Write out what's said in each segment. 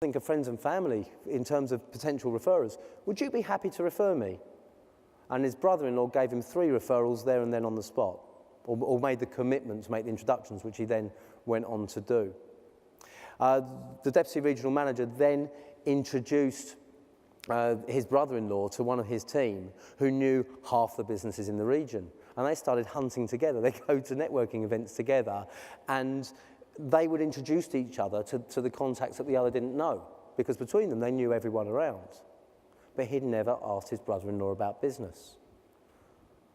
think of friends and family in terms of potential referrers. Would you be happy to refer me? And his brother-in-law gave him 3 referrals there and then on the spot, or made the commitment to make the introductions, which he then went on to do. The deputy regional manager then introduced his brother-in-law to one of his team who knew half the businesses in the region. And they started hunting together. They go to networking events together, and they would introduce each other to the contacts that the other didn't know, because between them they knew everyone around. But he'd never asked his brother-in-law about business.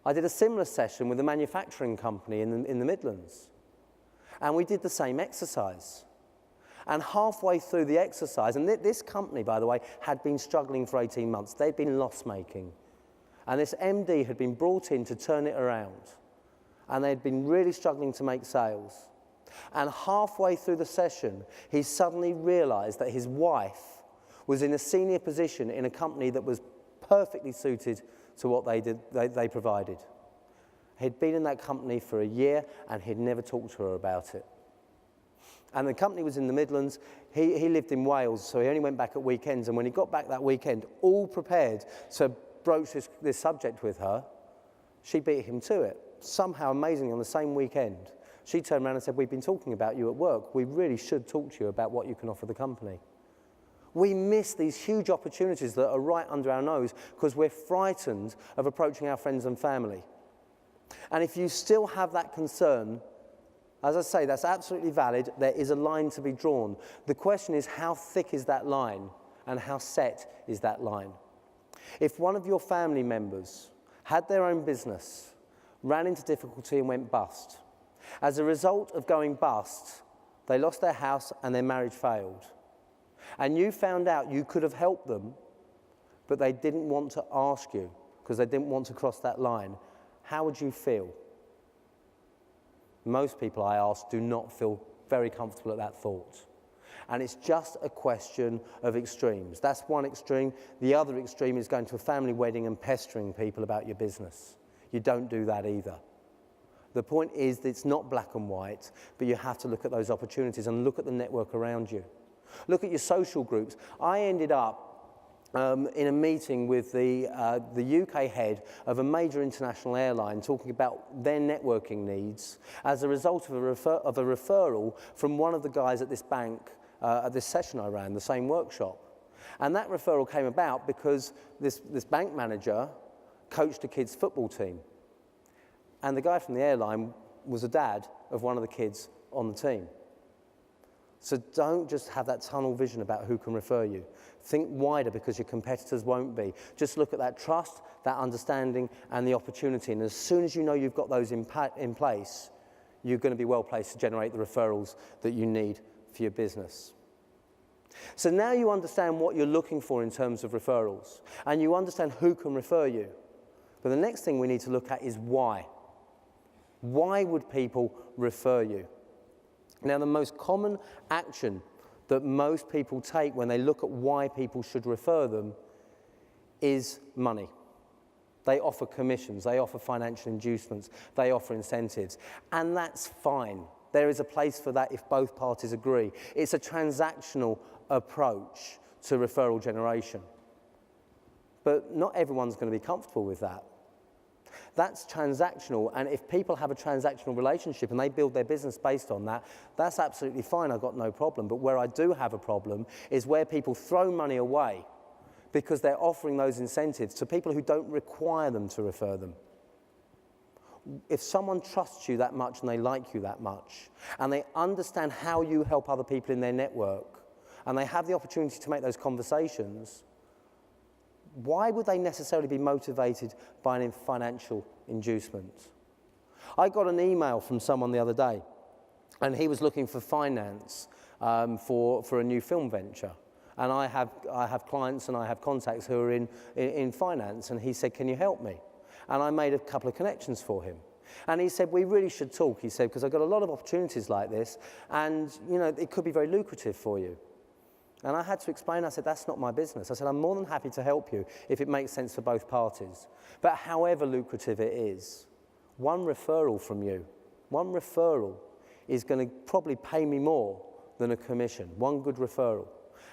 I did a similar session with a manufacturing company in the Midlands, and we did the same exercise. And halfway through the exercise, and this company, by the way, had been struggling for 18 months. They'd been loss-making. And this MD had been brought in to turn it around. And they'd been really struggling to make sales. And halfway through the session, he suddenly realized that his wife was in a senior position in a company that was perfectly suited to what they provided. He'd been in that company for a year, and he'd never talked to her about it. And the company was in the Midlands. He lived in Wales, so he only went back at weekends. And when he got back that weekend, all prepared to broach this subject with her, she beat him to it. Somehow, amazingly, on the same weekend, she turned around and said, "We've been talking about you at work. We really should talk to you about what you can offer the company." We miss these huge opportunities that are right under our nose because we're frightened of approaching our friends and family. And if you still have that concern, as I say, that's absolutely valid. There is a line to be drawn. The question is, how thick is that line and how set is that line? If one of your family members had their own business, ran into difficulty and went bust, as a result of going bust, they lost their house and their marriage failed, and you found out you could have helped them, but they didn't want to ask you because they didn't want to cross that line, how would you feel? Most people I ask do not feel very comfortable at that thought. And it's just a question of extremes. That's one extreme. The other extreme is going to a family wedding and pestering people about your business. You don't do that either. The point is that it's not black and white, but you have to look at those opportunities and look at the network around you. Look at your social groups. I ended up in a meeting with the UK head of a major international airline talking about their networking needs as a result of a referral from one of the guys at this bank at this session I ran, the same workshop. And that referral came about because this bank manager coached a kids' football team. And the guy from the airline was a dad of one of the kids on the team. So don't just have that tunnel vision about who can refer you. Think wider because your competitors won't be. Just look at that trust, that understanding, and the opportunity. And as soon as you know you've got those in place, you're going to be well placed to generate the referrals that you need for your business. So now you understand what you're looking for in terms of referrals, and you understand who can refer you. But the next thing we need to look at is why. Why would people refer you? Now, the most common action that most people take when they look at why people should refer them is money. They offer commissions, they offer financial inducements, they offer incentives, and that's fine. There is a place for that if both parties agree. It's a transactional approach to referral generation. But not everyone's going to be comfortable with that. That's transactional, and if people have a transactional relationship and they build their business based on that, that's absolutely fine, I've got no problem. But where I do have a problem is where people throw money away because they're offering those incentives to people who don't require them to refer them. If someone trusts you that much and they like you that much, and they understand how you help other people in their network, and they have the opportunity to make those conversations, why would they necessarily be motivated by a financial inducement? I got an email from someone the other day, and he was looking for finance for a new film venture. And I have clients and I have contacts who are in finance, and he said, "Can you help me?" And I made a couple of connections for him. And he said, "We really should talk," he said, "because I've got a lot of opportunities like this, and you know, it could be very lucrative for you." And I had to explain, I said, "That's not my business." I said, "I'm more than happy to help you if it makes sense for both parties. But however lucrative it is, one referral from you, one referral is going to probably pay me more than a commission, one good referral.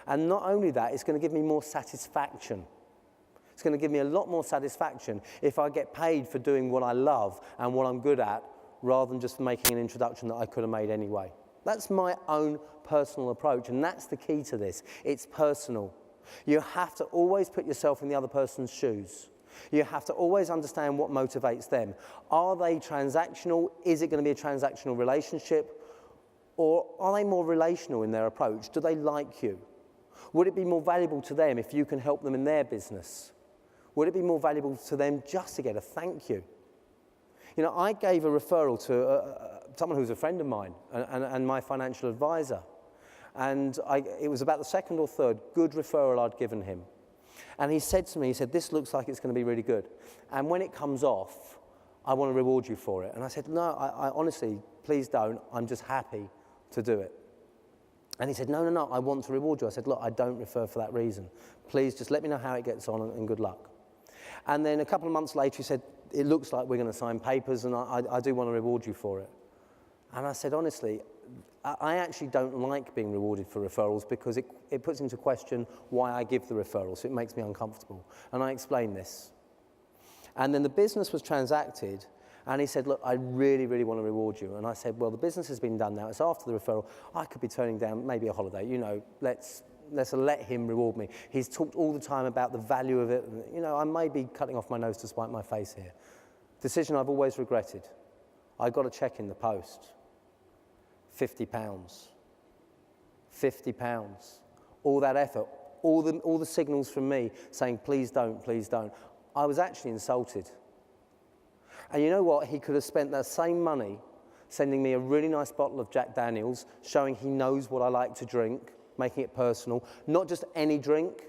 And not only that, it's going to give me more satisfaction. It's going to give me a lot more satisfaction if I get paid for doing what I love and what I'm good at, rather than just making an introduction that I could have made anyway. That's my own personal approach, and that's the key to this. It's personal. You have to always put yourself in the other person's shoes. You have to always understand what motivates them. Are they transactional? Is it going to be a transactional relationship? Or are they more relational in their approach? Do they like you? Would it be more valuable to them if you can help them in their business? Would it be more valuable to them just to get a thank you? You know, I gave a referral to someone who's a friend of mine and my financial advisor. And it was about the second or third good referral I'd given him. And he said to me, he said, this looks like it's going to be really good. And when it comes off, I want to reward you for it. And I said, no, I honestly, please don't. I'm just happy to do it. And he said, no, I want to reward you. I said, look, I don't refer for that reason. Please just let me know how it gets on and good luck. And then a couple of months later, he said, it looks like we're going to sign papers and I do want to reward you for it. And I said, honestly, I actually don't like being rewarded for referrals because it puts into question why I give the referral, so it makes me uncomfortable. And I explained this. And then the business was transacted, and he said, look, I really, really want to reward you. And I said, well, the business has been done now. It's after the referral. I could be turning down maybe a holiday. You know, let's let him reward me. He's talked all the time about the value of it. You know, I may be cutting off my nose to spite my face here. Decision I've always regretted. I got a cheque in the post. £50. £50. All that effort, all the signals from me saying, please don't, please don't. I was actually insulted. And you know what? He could have spent that same money sending me a really nice bottle of Jack Daniels, showing he knows what I like to drink, making it personal, not just any drink.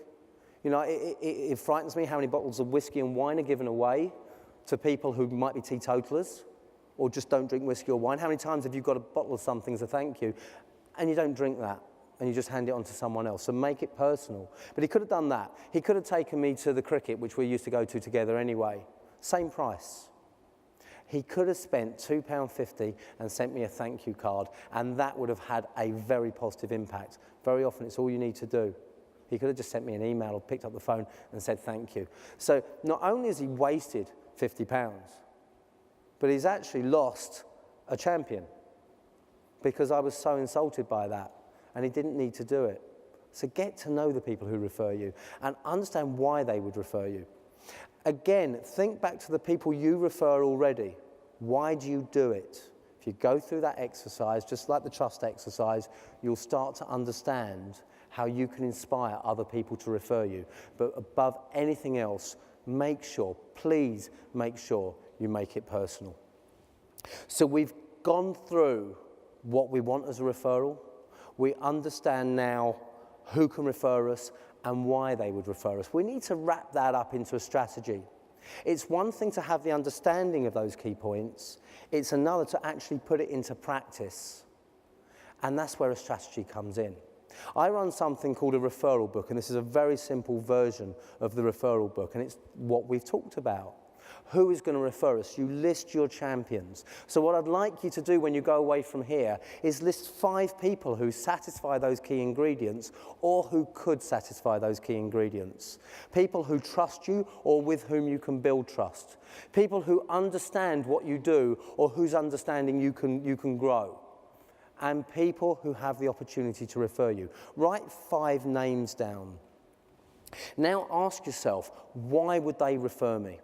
You know, it frightens me how many bottles of whiskey and wine are given away to people who might be teetotalers or just don't drink whiskey or wine. How many times have you got a bottle of something as a thank you and you don't drink that and you just hand it on to someone else? So make it personal. But he could have done that. He could have taken me to the cricket, which we used to go to together anyway. Same price. He could have spent £2.50 and sent me a thank you card, and that would have had a very positive impact. Very often it's all you need to do. He could have just sent me an email or picked up the phone and said thank you. So not only has he wasted £50, but he's actually lost a champion because I was so insulted by that, and he didn't need to do it. So get to know the people who refer you and understand why they would refer you. Again, think back to the people you refer already. Why do you do it? If you go through that exercise, just like the trust exercise, you'll start to understand how you can inspire other people to refer you. But above anything else, make sure, please make sure you make it personal. So we've gone through what we want as a referral. We understand now who can refer us and why they would refer us. We need to wrap that up into a strategy. It's one thing to have the understanding of those key points. It's another to actually put it into practice. And that's where a strategy comes in. I run something called a referral book, and this is a very simple version of the referral book, and it's what we've talked about. Who is going to refer us? You list your champions. So what I'd like you to do when you go away from here is list 5 people who satisfy those key ingredients or who could satisfy those key ingredients. People who trust you or with whom you can build trust. People who understand what you do or whose understanding you can grow. And people who have the opportunity to refer you. Write 5 names down. Now ask yourself, why would they refer me?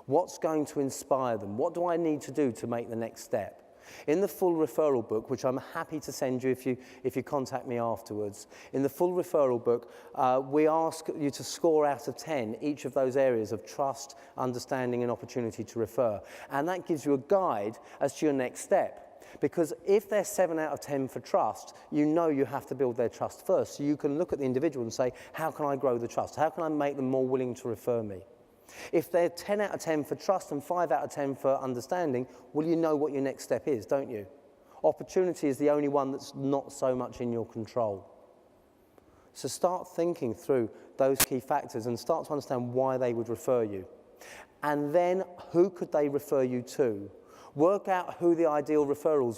What's going to inspire them? What do I need to do to make the next step? In the full referral book, which I'm happy to send you if you contact me afterwards, in the full referral book, we ask you to score out of 10 each of those areas of trust, understanding, and opportunity to refer. And that gives you a guide as to your next step. Because if they're 7 out of 10 for trust, you know you have to build their trust first. So you can look at the individual and say, how can I grow the trust? How can I make them more willing to refer me? If they're 10 out of 10 for trust and 5 out of 10 for understanding, well, you know what your next step is, don't you? Opportunity is the only one that's not so much in your control. So start thinking through those key factors and start to understand why they would refer you. And then who could they refer you to? Work out who the ideal referrals